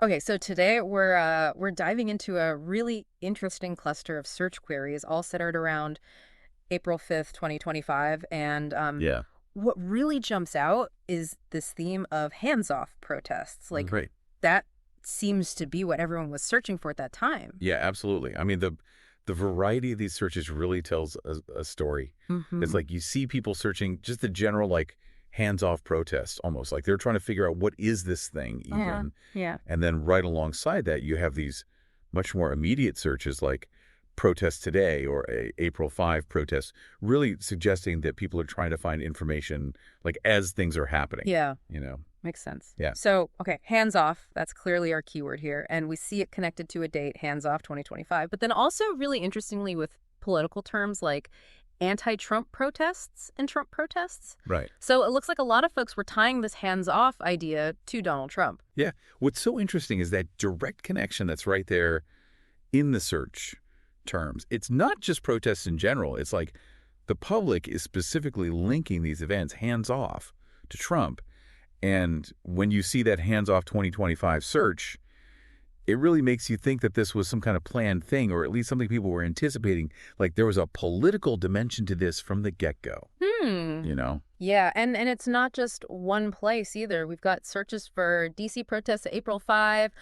Okay, so today we're diving into a really interesting cluster of search queries, all centered around April 5th, 2025. And Yeah. what really jumps out is this theme of hands-off protests. Like, Right. that seems to be what everyone was searching for at that time. Yeah, absolutely. I mean, the variety of these searches really tells a story. It's Hmm. like you see people searching just the general like hands-off protests, almost like they're trying to figure out what is this thing Yeah. even. Yeah. And then right alongside that, you have these much more immediate searches like protest today or April 5 protests, really suggesting that people are trying to find information like as things are happening, Yeah. you know? Makes sense. Yeah. So, okay, hands off, that's clearly our keyword here. And we see it connected to a date, hands off 2025. But then also, really interestingly, with political terms like anti-Trump protests and Trump protests. Right. So it looks like a lot of folks were tying this hands off idea to Donald Trump. Yeah. What's so interesting is that direct connection that's right there in the search terms. It's not just protests in general. It's like the public is specifically linking these events hands off to Trump. And when you see that hands off 2025 search, it really makes you think that this was some kind of planned thing, or at least something people were anticipating. Like there was a political dimension to this from the get-go, Hmm. you know? Yeah, and it's not just one place either. We've got searches for DC protests April 5,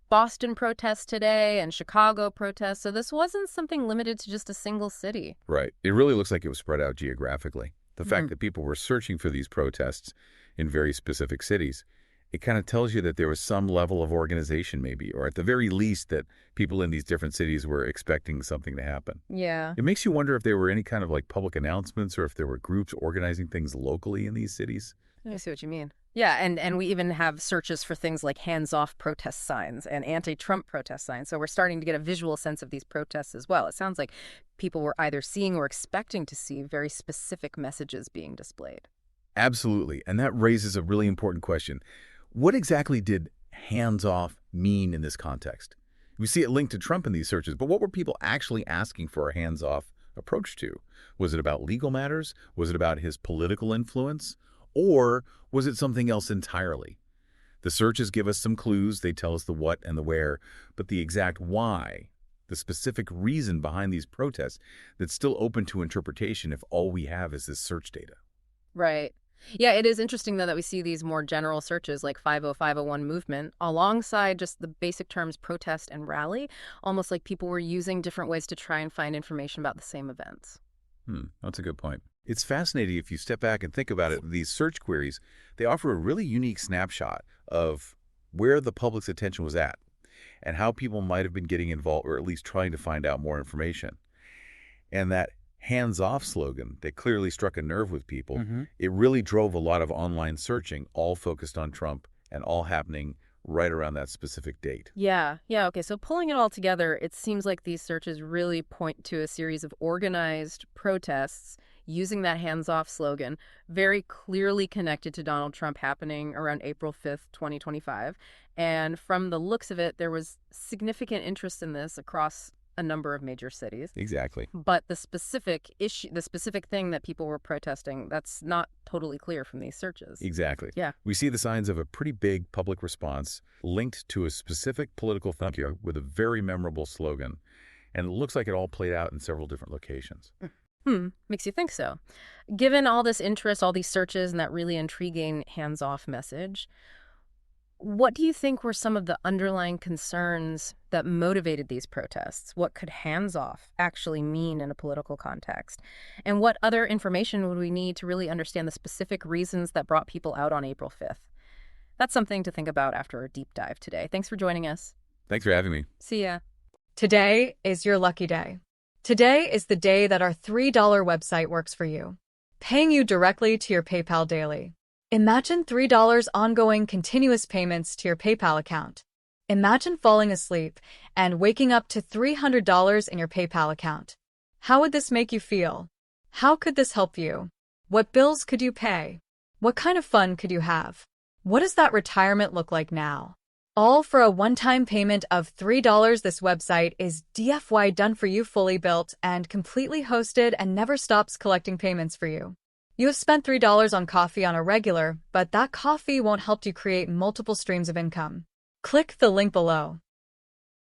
Boston protests today, and Chicago protests. So this wasn't something limited to just a single city. Right. It really looks like it was spread out geographically. The Hmm. fact that people were searching for these protests in very specific cities, it kind of tells you that there was some level of organization maybe, or at the very least that people in these different cities were expecting something to happen. Yeah. It makes you wonder if there were any kind of like public announcements or if there were groups organizing things locally in these cities. I see what you mean. Yeah, and we even have searches for things like hands-off protest signs and anti-Trump protest signs. So we're starting to get a visual sense of these protests as well. It sounds like people were either seeing or expecting to see very specific messages being displayed. Absolutely. And that raises a really important question. What exactly did hands off mean in this context? We see it linked to Trump in these searches, but what were people actually asking for a hands off approach to? Was it about legal matters? Was it about his political influence? Or was it something else entirely? The searches give us some clues. They tell us the what and the where, but the exact why, the specific reason behind these protests, that's still open to interpretation if all we have is this search data. Right. Yeah, it is interesting, though, that we see these more general searches like 50501 movement alongside just the basic terms protest and rally, almost like people were using different ways to try and find information about the same events. That's a good point. It's fascinating if you step back and think about it. These search queries, they offer a really unique snapshot of where the public's attention was at and how people might have been getting involved or at least trying to find out more information. And that hands-off slogan that clearly struck a nerve with people, it really drove a lot of online searching, all focused on Trump and all happening right around that specific date. Yeah, yeah, okay. So pulling it all together, it seems like these searches really point to a series of organized protests using that hands-off slogan, very clearly connected to Donald Trump happening around April 5th, 2025. And from the looks of it, there was significant interest in this across a number of major cities. Exactly. But the specific issue, the specific thing that people were protesting, that's not totally clear from these searches. Exactly. Yeah. We see the signs of a pretty big public response linked to a specific political figure with a very memorable slogan. And it looks like it all played out in several different locations. Makes you think so. Given all this interest, all these searches, and that really intriguing hands-off message, what do you think were some of the underlying concerns that motivated these protests? What could hands-off actually mean in a political context? And what other information would we need to really understand the specific reasons that brought people out on April 5th? That's something to think about after a deep dive today. Thanks for joining us. Thanks for having me. See ya. Today is your lucky day. Today is the day that our $3 website works for you, paying you directly to your PayPal daily. Imagine $3 ongoing continuous payments to your PayPal account. Imagine falling asleep and waking up to $300 in your PayPal account. How would this make you feel? How could this help you? What bills could you pay? What kind of fun could you have? What does that retirement look like now? All for a one-time payment of $3. This website is DFY done for you, fully built and completely hosted, and never stops collecting payments for you. You have spent $3 on coffee on a regular, but that coffee won't help you create multiple streams of income. Click the link below.